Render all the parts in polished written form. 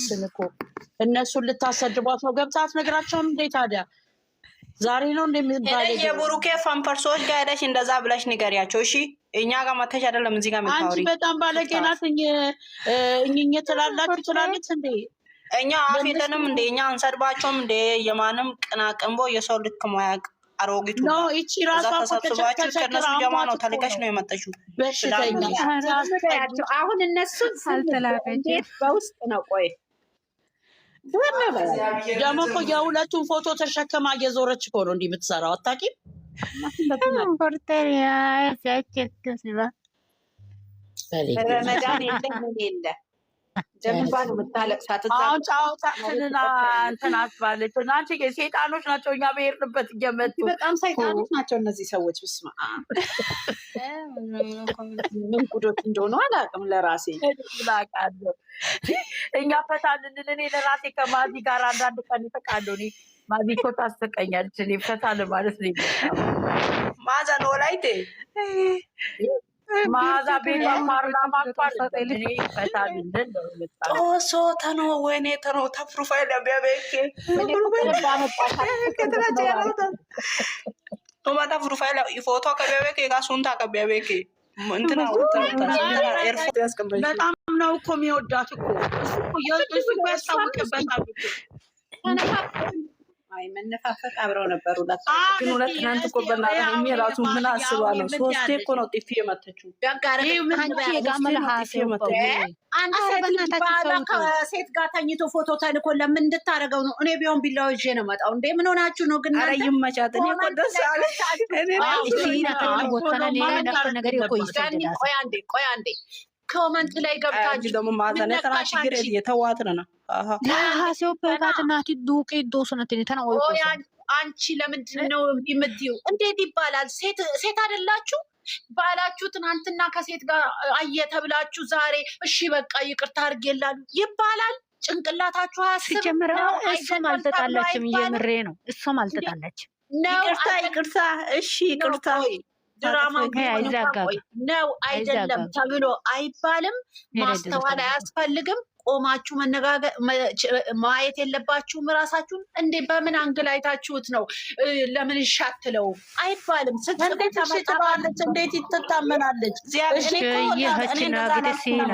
ኢየሱስን እኮ እነሱን ልታሰድቧት ነው ገብታት ነግራቸውም እንዴ ታዲያ ዛሬ ነው እንደሚባለው የቡሩኬ ፋምፐርሶች ጋር ሄደሽ እንደዛ ብለሽ ንገሪያቸው እሺ እኛ ጋር መተሽ አይደለም እዚህ ጋር መታወሪ አንቺ በጣም ባለጌ ናት እኝኝ ትላላችሁ ትላለች እንዴ እኛ አፍ የለንም እንዴ እኛ አንሰድባቸውም እንዴ የማንም ቅናቅንቦ የሰው ልክ ማያቅ አሮጊቱ ነው እቺ ራሷ ተሰብስባችሁ ከነሱ ጀማ ነው ተልከሽ ነው የመጣሽው በሽተኛ አሁን እነሱ አልተላከች በውስጥ ነው ቆይ ደግሞ እኮ የሁለቱን ፎቶ ተሸከማ እየዞረች እኮ ነው እንዲህ የምትሰራው አታውቂም ፖርተሪያ ሲያቸክስባ ረመዳን የለ ጀምባ ነው የምታለቅሳት አሁን ጫወታችንና እንትን አስባለች አንቺ ሴጣኖች ናቸው እኛ በሄድንበት እየመጡ በጣም ሰይጣኖች ናቸው እነዚህ ሰዎች ብስማ ምን ጉዶች እንደሆኑ አላውቅም ለራሴ ላቃለሁ እኛ ፈታ ልንል እኔ ለራሴ ከማዚ ጋር አንዳንድ ቀን ይፈቃለሁ እኔ ማዚ እኮ ታስቀኛለች እኔ ፈታ ለማለት ነው ማዛ ነው ላይቴ ማዛ ቤቷ ፓርላማ አቋርጠ እኔ ፈታ ልንል ነው ሶ ተኖ ወይኔ ተኖ ተፕሮፋይል አቢያቤኬ ቶማታ ፕሮፋይል ፎቶ ከቢያቤኬ ጋሱንታ ከቢያቤኬ እንትና ኤርፎርት ያስቀምጣል በጣም ነው እኮ የሚወዳት እኮ እሱ እኮ ያስታውቅበታል አይ መነፋፈቅ አብረው ነበሩ ግን ሁለት ትናንት እኮ በእናትህ እኔ ራሱ ምን አስባ ነው ሶስቴ እኮ ነው ጥፊ የመተችው ከሴት ጋር ተኝቶ ፎቶ ተልኮ ለምን እንድታደርገው ነው እኔ ቢሆን ቢላው ይዤ ነው መጣው እንዴ ምን ሆናችሁ ነው ግን ኧረ ይመቻት እኔ እኮ ደስ አለኝ ቆይ አንዴ ኮመንት ላይ ገብታችሁ ደግሞ ማዘነ ተራ ችግር የተዋትን ነው ለሐሰው በጋትናት ዱቄ ዶስነት ተና ወይ አንቺ ለምንድን ነው የምትዩ እንዴት ይባላል ሴት አይደላችሁ ባላችሁ ትናንትና ከሴት ጋር አየተብላችሁ ዛሬ እሺ በቃ ይቅርታ አድርጌላሉ ይባላል ጭንቅላታችሁ ሲጀምር እሷም አልተጣላችም የምሬ ነው እሷም አልተጣላችም ይቅርታ እሺ ይቅርታ ድራማ ነው አይደለም ተብሎ አይባልም ማስተዋል አያስፈልግም ቆማችሁ መነጋገር ማየት የለባችሁም ራሳችሁን እንዴ በምን አንግል አይታችሁት ነው ለምን ይሻትለው አይባልም ስትባለች እንዴት ይተታመናለች ይሄችና ግደሲና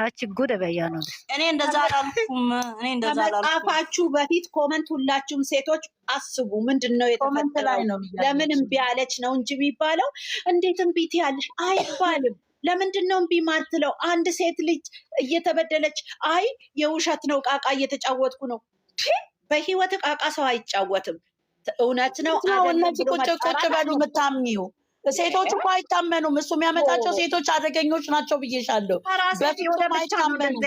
አቺ ጉደ በያኖ እኔ እንደዛ አላልኩም እኔ እንደዛ አላልኩም ጻፋችሁ በፊት ኮመንት ሁላችሁም ሴቶች አስቡ ምንድነው የተፈጠረው ለምን እምቢ አለች ነው እንጂ የሚባለው እንዴት እምቢ ትያለሽ አይባልም ለምንድነው እምቢ ማትለው አንድ ሴት ልጅ እየተበደለች አይ የውሸት ነው ቃቃ እየተጫወትኩ ነው በህይወት ቃቃ ሰው አይጫወትም እውነት ነው እነዚህ ቁጭ በሉ የምታምኚው ሴቶች እኮ አይታመኑም እሱ የሚያመጣቸው ሴቶች አደገኞች ናቸው ብዬሻለሁ በፍጹም አይታመኑም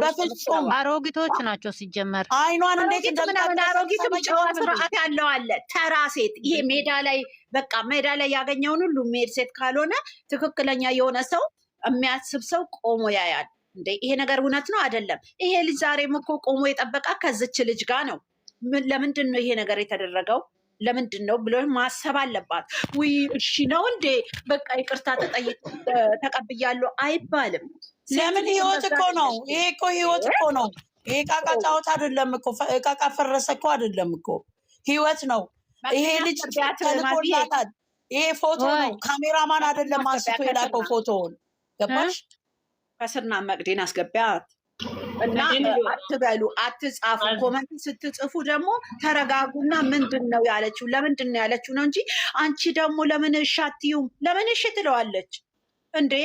በፍጹም አሮጊቶች ናቸው ሲጀመር አይኗን እንዴት እንደምታሮጊትም ጨዋ ስርዓት ያለው አለ ተራ ሴት ይሄ ሜዳ ላይ በቃ ሜዳ ላይ ያገኘውን ሁሉ ሜድ ሴት ካልሆነ ትክክለኛ የሆነ ሰው የሚያስብ ሰው ቆሞ ያያል እንዴ ይሄ ነገር እውነት ነው አይደለም ይሄ ልጅ ዛሬም እኮ ቆሞ የጠበቃ ከዚች ልጅ ጋር ነው ለምንድን ነው ይሄ ነገር የተደረገው ለምንድን ነው ብሎ ማሰብ አለባት ውይ እሺ ነው እንዴ በቃ ይቅርታ ተቀብያለሁ አይባልም ለምን ህይወት እኮ ነው ይሄ እኮ ህይወት እኮ ነው ይሄ ቃቃ ጫወት አይደለም እኮ ቃቃ ፈረሰ እኮ አይደለም እኮ ህይወት ነው ይሄ ልጅ ተልኮላታል ይሄ ፎቶ ነው ካሜራማን አይደለም አንስቶ የላከው ፎቶውን ገባሽ ከስርና መቅደን አስገቢያት እና አትበሉ አትጻፉ ኮመንት ስትጽፉ ደግሞ ተረጋጉና ምንድነው ያለችው ለምንድነው ያለችው ነው እንጂ አንቺ ደግሞ ለምን እሻትዩም ለምን እሺ ትለዋለች እንዴ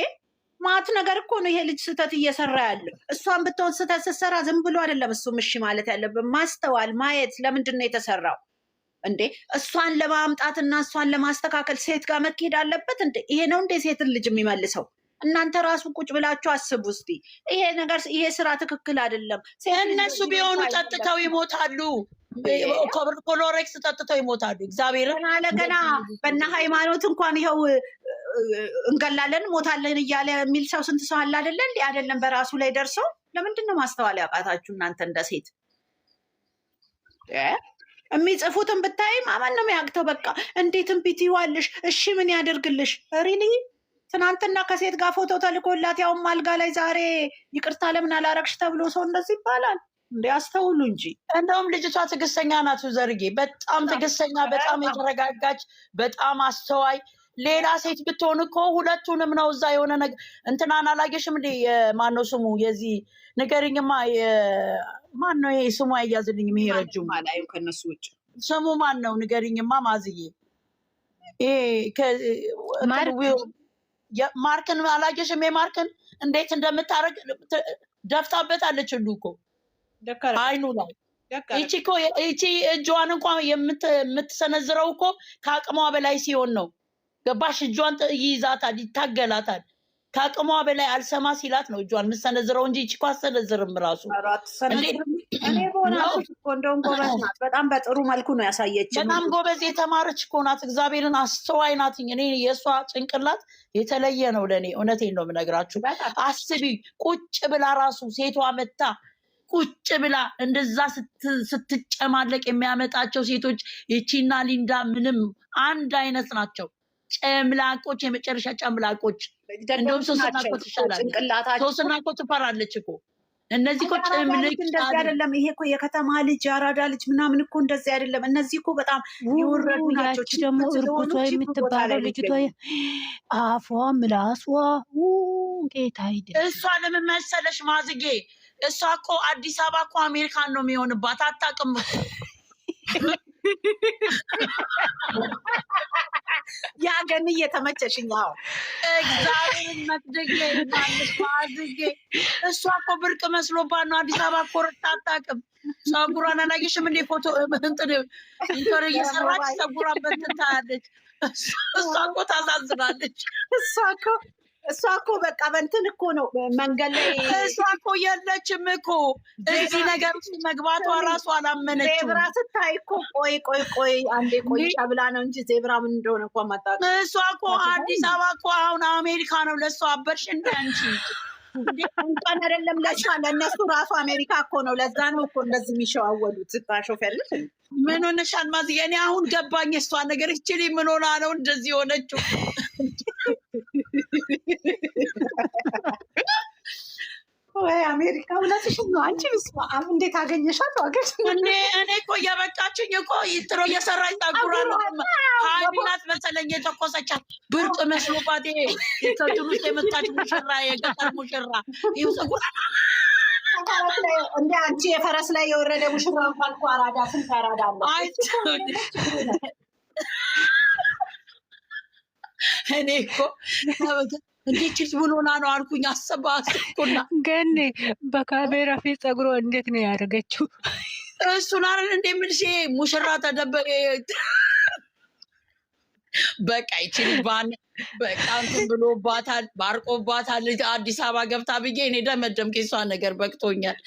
ማት ነገር እኮ ነው ይሄ ልጅ ስተት እየሰራ ያለው እሷን ብትሆን ስተት ስትሰራ ዝም ብሎ አይደለም እሱም እሺ ማለት ያለብን ማስተዋል ማየት ለምንድነው የተሰራው እንዴ እሷን ለማምጣትና እሷን ለማስተካከል ሴት ጋር መሄድ አለበት እንዴ ይሄ ነው እንዴ ሴትን ልጅ የሚመልሰው እናንተ ራሱ ቁጭ ብላችሁ አስቡ እስቲ ይሄ ነገር ይሄ ስራ ትክክል አይደለም እነሱ ቢሆኑ ጠጥተው ይሞታሉ ኮሎሬክስ ጠጥተው ይሞታሉ እግዚአብሔር ገና በእነ ሃይማኖት እንኳን ይኸው እንገላለን ሞታለን እያለ የሚል ሰው ስንት ሰው አለ አይደለ እንዴ አይደለም በራሱ ላይ ደርሶ ለምንድን ነው ማስተዋል ያቃታችሁ እናንተ እንደ ሴት የሚጽፉትን ብታይ ማመን ነው የሚያቅተው በቃ እንዴትም ቢትይዋለሽ እሺ ምን ያደርግልሽ ሪሊ ትናንትና ከሴት ጋር ፎቶ ተልኮላት ያውም አልጋ ላይ ዛሬ ይቅርታ ለምን አላረግሽ ተብሎ ሰው እንደዚህ ይባላል እንዴ? አስተውሉ እንጂ። እንደውም ልጅቷ ትዕግስተኛ ናት ዘርጌ፣ በጣም ትዕግስተኛ፣ በጣም የተረጋጋች፣ በጣም አስተዋይ። ሌላ ሴት ብትሆን እኮ ሁለቱንም ነው እዛ የሆነ ነገር እንትናን አላየሽም እንዴ? ማነው ስሙ የዚህ ንገሪኝማ፣ ማን ነው ይሄ ስሙ አያዝልኝም፣ ይሄ ረጅሙ ከነሱ ውጭ ስሙ ማን ነው ንገሪኝማ? ማዝዬ ማርክን አላየሽም? የማርክን እንዴት እንደምታረግ ደፍታበታለች ሁሉ እኮ አይኑ ላይ። ይቺ እኮ ይቺ እጇን እንኳን የምትሰነዝረው እኮ ከአቅሟ በላይ ሲሆን ነው። ገባሽ? እጇን ይይዛታል፣ ይታገላታል። ከአቅሟ በላይ አልሰማ ሲላት ነው እጇን የምትሰነዝረው እንጂ ይቺ እኮ አትሰነዝርም ራሱ። እኔ እንደውም ጎበዝ ናት። በጣም በጥሩ መልኩ ነው ያሳየችው። በጣም ጎበዝ የተማረች እኮ ናት። እግዚአብሔርን አስተዋይ ናት። እኔ የእሷ ጭንቅላት የተለየ ነው ለእኔ። እውነቴን ነው የምነግራችሁ። አስቢ፣ ቁጭ ብላ ራሱ ሴቷ መታ ቁጭ ብላ እንደዛ ስትጨማለቅ የሚያመጣቸው ሴቶች ይቺና ሊንዳ ምንም አንድ አይነት ናቸው። ጨምላቆች፣ የመጨረሻ ጨምላቆች። እንደውም ሶስና እኮ ትሻላለች። ሶስና እኮ ትፈራለች እኮ። እነዚህ እኮ ጨምልቅ እንደዚህ አይደለም። ይሄ እኮ የከተማ ልጅ አራዳ ልጅ ምናምን እኮ እንደዚህ አይደለም። እነዚህ እኮ በጣም የወረዱ ናቸው። ደግሞ እርጉቷ የምትባለው ልጅቷ አፏ ምላሷ ጌታ አይደለም። እሷ ለምን መሰለሽ ማዝጌ፣ እሷ እኮ አዲስ አበባ እኮ አሜሪካን ነው የሚሆንባት። አታውቅም እኮ ያገን እየተመቸሽኝ። አዎ እግዚአብሔርን መትደግ ማዝጌ፣ እሷ እኮ ብርቅ መስሎባት ነው። አዲስ አበባ እኮ ረታ አታውቅም። ፀጉሯን አላየሽም እንዴ? ፎቶ እንትን እየሰራች ፀጉሯን በትን ታያለች። እሷ እኮ ታሳዝናለች። እሷ እኮ በቃ በእንትን እኮ ነው መንገድ ላይ። እሷ እኮ የለችም እኮ እዚህ ነገር ውስጥ መግባቷ ራሱ አላመነችም። ዜብራ ስታይ እኮ ቆይ አንዴ ቆይሻ ብላ ነው እንጂ ዜብራ ምን እንደሆነ እኮ ማጣጣ። እሷ እኮ አዲስ አበባ እኮ አሁን አሜሪካ ነው። ለእሷ አበርሽ እንደ አንቺ እንኳን አይደለም ለእሷ፣ ለእነሱ ራሱ አሜሪካ እኮ ነው። ለዛ ነው እኮ እንደዚህ የሚሸዋወሉት። ታሾፍ ያለች ምን ሆነሻል ማዝ? እኔ አሁን ገባኝ እሷ ነገር። ይችል ምን ሆና ነው እንደዚህ ሆነችው? ወይ አሜሪካ እውነትሽን ነው አንቺ። ብስማ እንዴት አገኘሻት? ዋገሽ እኔ እኮ እየበቃችኝ እኮ ጥሮ እየሰራኝ ጠጉራን ሀይሚናት መሰለኝ የተኮሰቻት ብርቅ መስሎባት። ከትሩ ውስጥ የመጣች ሙሽራ፣ የገጠር ሙሽራ ይኸው ፀጉር እንደ አንቺ የፈረስ ላይ የወረደ ሙሽራ እንኳን እኮ አራዳ ስንት አራዳ አለ። እኔ እኮ እንዴት ምን ሆና ነው አልኩኝ። አሰባስኩና ግን በካሜራ ፊት ፀጉሯ እንዴት ነው ያደረገችው? እሱን አይደል እንደ ምልሽ ሙሽራ ተደበቀ። በቃ ይችል ባን በቃ እንትን ብሎባታል፣ ባርቆባታል። አዲስ አበባ ገብታ ብዬ እኔ ደመደምኩ። እሷ ነገር በቅቶኛል።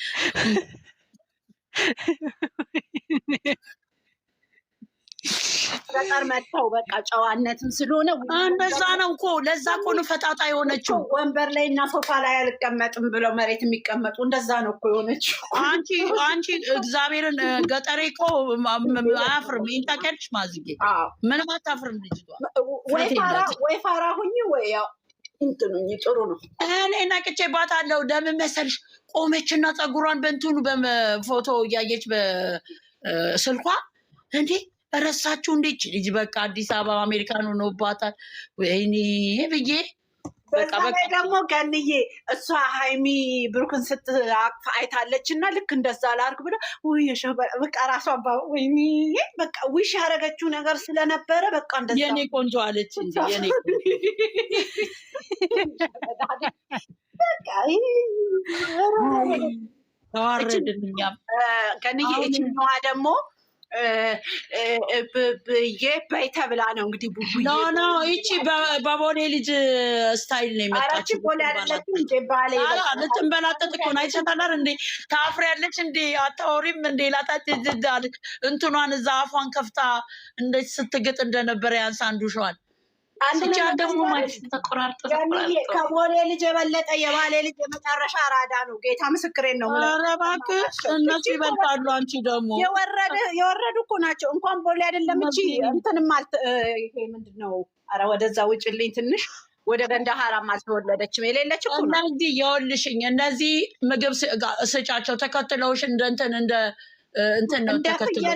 ገጠር መጥተው በቃ ጨዋነትን ስለሆነ እንደዛ ነው እኮ። ለዛ እኮ ነው ፈጣጣ የሆነችው። ወንበር ላይ እና ሶፋ ላይ አልቀመጥም ብለው መሬት የሚቀመጡ እንደዛ ነው እኮ የሆነችው። አንቺ እግዚአብሔርን ገጠሬ እኮ አያፍርም። ይህን ታውቂያለሽ ማዝጌ? ምንም አታፍርም ልጅቷ። ወይ ፋራ ሁኝ ወይ ያው እንትኑኝ ጥሩ ነው። እኔ ነቅቼባታለሁ። ለምን መሰልሽ? ቆመችና ፀጉሯን በእንትኑ በፎቶ እያየች በስልኳ እንዴ ረሳችሁ እንዴች ልጅ በቃ አዲስ አበባ አሜሪካን ሆኖባታል። ወይኔ ብዬ በቃ ደግሞ ገንዬ እሷ ሀይሚ ብሩክን ስትአቅፍ አይታለች እና ልክ እንደዛ ላርግ ብላ በቃ ራሷ ወይኔ በቃ ዊሽ ያደረገችው ነገር ስለነበረ በቃ እንደዛ የኔ ቆንጆ አለች እንጂ የኔ በቃ ተዋረድንኛም። ገንዬ እችኛዋ ደግሞ በይ ተብላ ነው እንግዲህ ቡቡዬ። ኖ ይቺ በቦሌ ልጅ ስታይል ነው የመጣችው። ቦሌ አይደለችም እንዴ? ባሌ ልትንበላጠጥ እኮ ነው። አይተሻታል እንዴ? ታፍሪያለች እንዴ? አታወሪም እንዴ? ላታች እንትኗን እዛ አፏን ከፍታ እንዴት ስትግጥ እንደነበረ ያንሳ አንዱ ሸዋል። ብቻ ደግሞ ማለት ተቆራርጦ ከቦሌ ልጅ የበለጠ የባሌ ልጅ የመጨረሻ አራዳ ነው። ጌታ ምስክሬን ነው። ኧረ እባክሽ እነሱ ይበልጣሉ። አንቺ ደግሞ የወረዱ እኮ ናቸው። እንኳን ቦሌ አይደለም እቺ እንትንም ይሄ ምንድን ነው? ኧረ ወደዛ ውጭልኝ ትንሽ ወደ ገንዳ ሀራም አልተወለደችም። የሌለች እኮ ነው። እነዚህ የወልሽኝ እነዚህ ምግብ ስጫቸው ተከትለውሽ እንደ እንትን ነው ተከትለው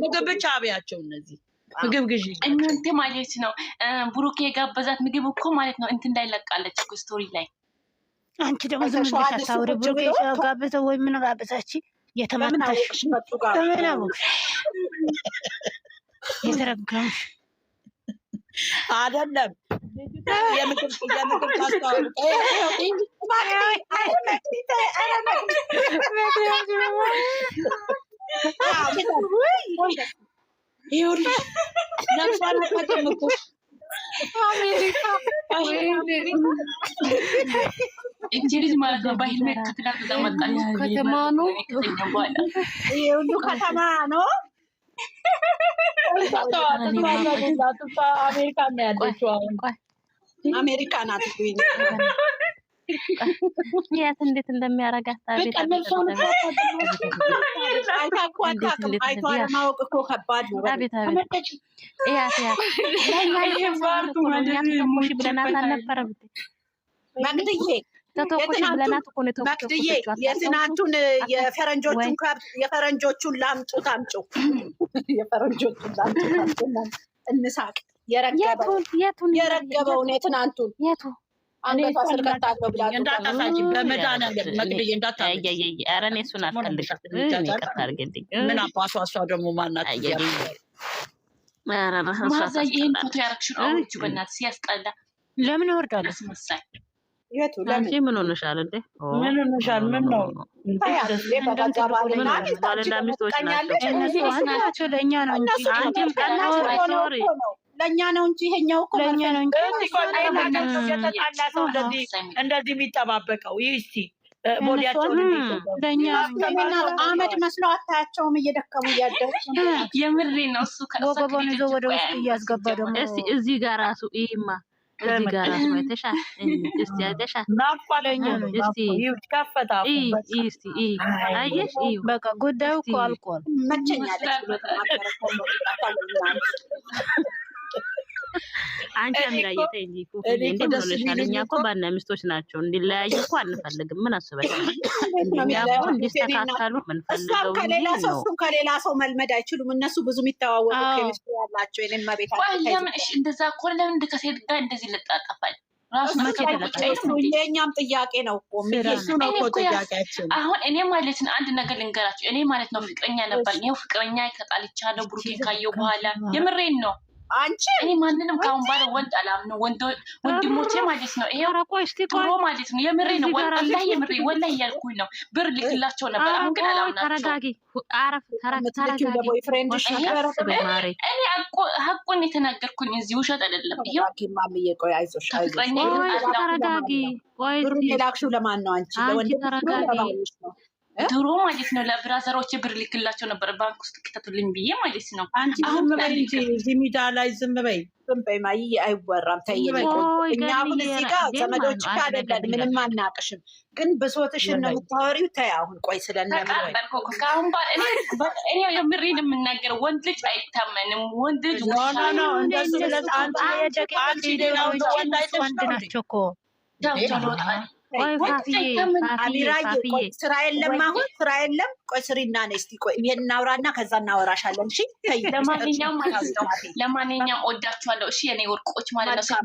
ምግብ ብቻ አብያቸው። እነዚህ ምግብ ግዢ እናንተ ማለት ነው። ብሩኬ የጋበዛት ምግብ እኮ ማለት ነው እንትን ላይ ለቃለች እኮ ስቶሪ ላይ። አንቺ ደግሞ ዝም ብለሽ አታውሪ። ብሩኬ ጋበዘው ወይ ምን ጋበዛች? የተመታሽ የተረገምሽ አይደለም። የምግብ ታስተዋውቀ ይኸውልሽ ነፍሷን አታውቅም እቺ ልጅ ማለት ነው። ባህል መከተላ ተመጣጣኝ ከተማ ነው። ይሄ ሁሉ ከተማ ነው። አሜሪካ ነው ያለችው። አሜሪካ ናት። ያት እንዴት እንደሚያረጋት ታቤት አይቶ አለማወቅ እኮ ከባድ ነው። አቤት አቤት ያት ብለናት አልነበረም? መቅድዬ ተተኩሽ ብለናት እኮ ነው። መቅድዬ የትናንቱን የፈረንጆቹን ላምጡት አምጪው። የፈረንጆቹን ላምጡት እንሳቅ። የረገበውን የትናንቱን የቱ አንገቷ ስር ከታለው ብላችሁ እንዳታሳጂ በመድኃኒዓለም መቅድዬ እንዳታሳጂ። ኧረ እኔ እሱን አልፈልግም። ይቅርታ አድርግልኝ። ምን አባቷ እሷ ደግሞ ማናት? ማዛ ይሄን ፎቶ ያረግሽው አውጪ በእናትሽ ሲያስጠላ። ለምን ይወርዳል? አስመሳይ የቱ አንቺ ምን ሆነሻል እንዴ? ምን ሆነሻል? ምን ነው ባልና ሚስቶች ናቸው። ለእኛ ነው እንጂ አንቺም ለእኛ ነው እንጂ ይሄኛው እኮ ለእኛ ነው እንጂ የተጣላ ሰው እንደዚህ የሚጠባበቀው ይህ እስኪ ቦዲያቸውን ለእኛ አመድ መስሎ አታያቸውም? እየደከሙ እያደሩ የምሬ ነው። እሱ ወገቧን ይዞ ወደ ውስጥ እያስገባ ደግሞ እዚህ ጋር ራሱ ይሄማ እዚህ ጋር ራሱ አይተሻል? እስቲ አይተሻል? ናፍቋለኛ ነው እስቲ ይከፈታ እስቲ አየሽ? በቃ ጉዳዩ እኮ አልቋል። መቸኛለች አንቺ አሚራዬ ተይ እንጂ እንዴ ብለሻል። እኛ እኮ ባልና ሚስቶች ናቸው፣ እንዲለያዩ እኮ አንፈልግም። ምን አስበሽ እንዲስተካከሉ ምንፈልገው ከሌላ ሰው መልመድ አይችሉም። እነሱ ብዙ የሚተዋወቁ ኬሚስትሪ ያላቸው የኔን መቤት ለምን እንደዛ እኮ ለምን ከሴት ጋር እንደዚህ ልጣጣፋል? የእኛም ጥያቄ ነው እኮ እሱ ነው እኮ ጥያቄያችን። አሁን እኔ ማለት ነው አንድ ነገር ልንገራቸው። እኔ ማለት ነው ፍቅረኛ ነበር። ይኸው ፍቅረኛ ተጣልቻለሁ ብሩኬን ካየሁ በኋላ የምሬን ነው። አንቺ እኔ ማንንም ካሁን ባለ ወንድ አላምነው። ወንድሞቼ ማለት ነው ይሄ ድሮ ማለት ነው የምሬ ነው። ወላሂ የምሬ ወላሂ እያልኩኝ ነው። ብር ልክላቸው ነበር። አሁን ግን አላምናቸው። ተረጋጊ እኔ ሀቁን የተናገርኩኝ እዚህ ውሸት አይደለም። ተረጋጊ። ብሩን የላክሽው ለማን ነው? አንቺ ለወንድ ነው? ድሮ ማለት ነው ለብራዘሮቼ ብር ልክላቸው ነበር ባንክ ውስጥ ክተቱልኝ ብዬ ማለት ነው። አንቺ ዝም በይ እንጂ እዚህ ሜዳ ላይ ዝም በይ ማይ አይወራም። ተይኝ እኛ አሁን እዚህ ጋር ዘመዶች አይደለን ምንም አናቅሽም፣ ግን ብሶትሽን ነው የምታወሪው። ተይ አሁን ቆይ ስለነበር ከአሁን እኔ የምሬን የምናገረው ወንድ ልጅ አይታመንም። ወንድ ልጅ ነው እንደሱ አንቺ ሌላው ወንድ ናቸው እኮ አሚራዬ ቆይ ስራ የለም፣ አሁን ስራ የለም። ቆይ ስሪና ነይ እስኪ ቆይ ይሄን እናውራና ከዛ እናወራሻለን። እሺ ለማንኛውም ወዳችኋለሁ። እሺ የኔ ወርቆች ማለት ነው።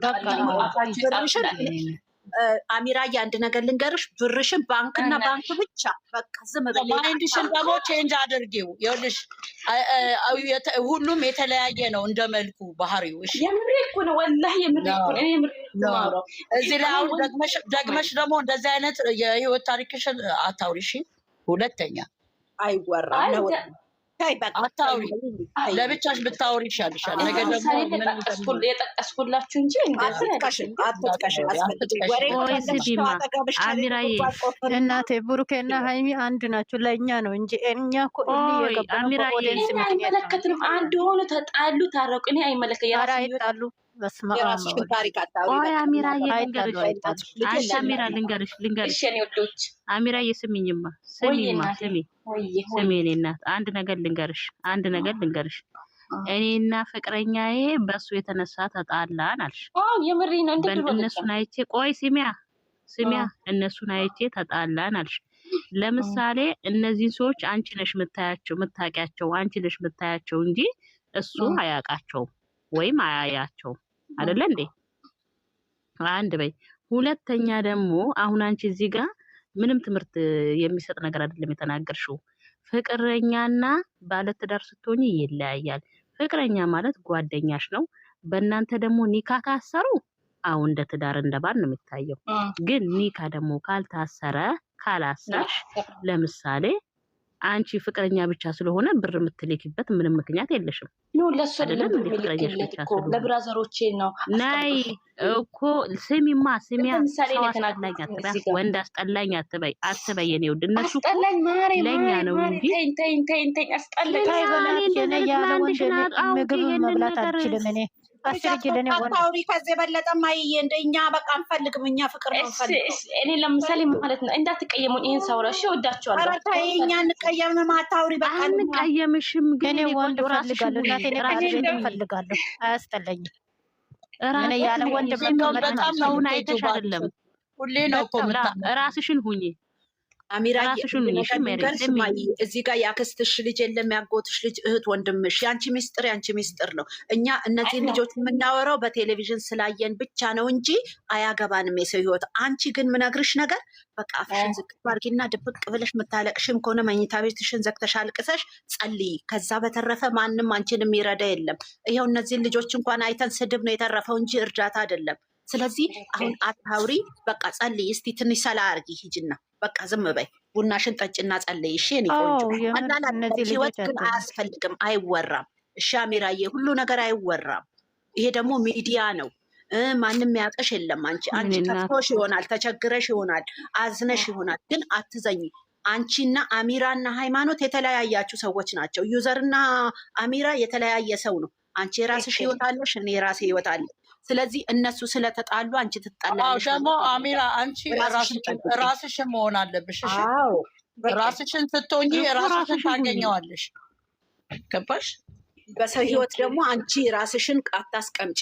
አሚራዬ አንድ ነገር ልንገርሽ፣ ብርሽን ባንክና ባንክ ብቻ በቃ ዝም በይ። ማይንድሽን ደግሞ ቼንጅ አድርጊው። ይኸውልሽ ሁሉም የተለያየ ነው እንደ መልኩ ባህሪው። እሺ የምሬ እኮ ነው ወላሂ የምሬ እኮ ነው። እኔ የምሬ ነው። እዚህ ላይ አሁን ደግመሽ ደግሞ እንደዚህ አይነት የህይወት ታሪክሽን አታውሪ። እሺ ሁለተኛ አይወራም ነው። ታይ በቃ አታውሪ፣ ለብቻሽ ብታውሪ ይሻልሻል። ነገ ደግሞ የጠቀስኩላችሁ እንጂ አሚራዬ እናቴ ብሩኬና ሃይሚ አንድ ናቸው። ለእኛ ነው እንጂ እኛ እኮ አይመለከትም። አንድ ሆኑ ተጣሉ፣ ታረቁ። እኔ አይመለከት የራስሽን ታሪክ አታውሪ። አሚራዬ ልንገርሽ አሚራዬ ስሚኝማ ስሚ እኔ እናት አንድ ነገር ልንገርሽ እኔና ፍቅረኛዬ በሱ የተነሳ ተጣላን አልሽ። የምሬ ነው። እነሱን አይቼ ቆይ ስሚያ እነሱን አይቼ ተጣላን አልሽ። ለምሳሌ እነዚህን ሰዎች አንቺ ነሽ የምታውቂያቸው አንቺ ነሽ የምታያቸው እንጂ እሱ አያውቃቸውም ወይም አያያቸውም አይደለ እንዴ? አንድ በይ። ሁለተኛ ደግሞ አሁን አንቺ እዚህ ጋር ምንም ትምህርት የሚሰጥ ነገር አይደለም የተናገርሽው። ፍቅረኛና ባለትዳር ስትሆኚ ይለያያል። ፍቅረኛ ማለት ጓደኛሽ ነው። በእናንተ ደግሞ ኒካ ካሰሩ አሁን እንደ ትዳር እንደ ባል ነው የሚታየው። ግን ኒካ ደግሞ ካልታሰረ ካላሰርሽ፣ ለምሳሌ አንቺ ፍቅረኛ ብቻ ስለሆነ ብር የምትልኪበት ምንም ምክንያት የለሽም። ለሱ ለብራዘሮቼ ነው ናይ እኮ ስሚያ ወንድ አስጠላኝ አትበይ የኔ ውድ። እነሱ ለኛ ነው እንጂ ምግብ መብላት አልችልም እኔ አታውሪ። ከዚህ የበለጠ ማይዬ እንደኛ በቃ አንፈልግም። እኛ ፍቅር ነው ፈልገው። እኔ ለምሳሌ ማለት ነው እንዳትቀየሙኝ ይሄን ሳውራሽ ወዳቸዋለሁ። ኧረ ተይ እኛ እንቀየምም። አታውሪ በቃ አንቀየምሽም። ግን እኔ ወንድ ፈልጋለሁ እናቴ እኔ ፈልጋለሁ። አያስጠላኝም። እኔ ያለ ወንድ በጣም ነው አይተሽ አይደለም ሁሌ ነው እኮ ራስሽን ሁኚ። አሚራ እዚህ ጋር ያክስትሽ ልጅ የለም ያጎትሽ ልጅ እህት ወንድምሽ ያንቺ ሚስጥር ነው። እኛ እነዚህን ልጆች የምናወራው በቴሌቪዥን ስላየን ብቻ ነው እንጂ አያገባንም የሰው ህይወት። አንቺ ግን ምነግርሽ ነገር በቃ አፍሽን ዝቅ አድርጊና ድብቅ ብለሽ የምታለቅሽም ከሆነ መኝታ ቤትሽን ዘግተሽ አልቅሰሽ ጸልይ። ከዛ በተረፈ ማንም አንቺን የሚረዳ የለም። ይኸው እነዚህን ልጆች እንኳን አይተን ስድብ ነው የተረፈው እንጂ እርዳታ አይደለም። ስለዚህ አሁን አታውሪ፣ በቃ ጸልይ። እስቲ ትንሽ ሰላ አርጊ ሂጅና በቃ ዝም በይ፣ ቡናሽን ጠጭና ጸልይ። እሺ እኔ ቆንጆ ህይወት ግን አያስፈልግም፣ አይወራም። እሺ አሚራዬ፣ ሁሉ ነገር አይወራም። ይሄ ደግሞ ሚዲያ ነው። ማንም ያውቅሽ የለም። አንቺ ከፍቶሽ ይሆናል፣ ተቸግረሽ ይሆናል፣ አዝነሽ ይሆናል፣ ግን አትዘኝ። አንቺና አሚራና ሃይማኖት የተለያያችሁ ሰዎች ናቸው። ዩዘርና አሚራ የተለያየ ሰው ነው። አንቺ የራስሽ ህይወት አለሽ፣ እኔ የራሴ ህይወት አለ። ስለዚህ እነሱ ስለተጣሉ አንቺ ትጣላለሽ። ደግሞ አሚራ አንቺ ራስሽን መሆን አለብሽ። እሺ ራስሽን ስትሆኚ ራስሽን ታገኘዋለሽ። ገባሽ? በሰው ህይወት ደግሞ አንቺ ራስሽን አታስቀምጪ።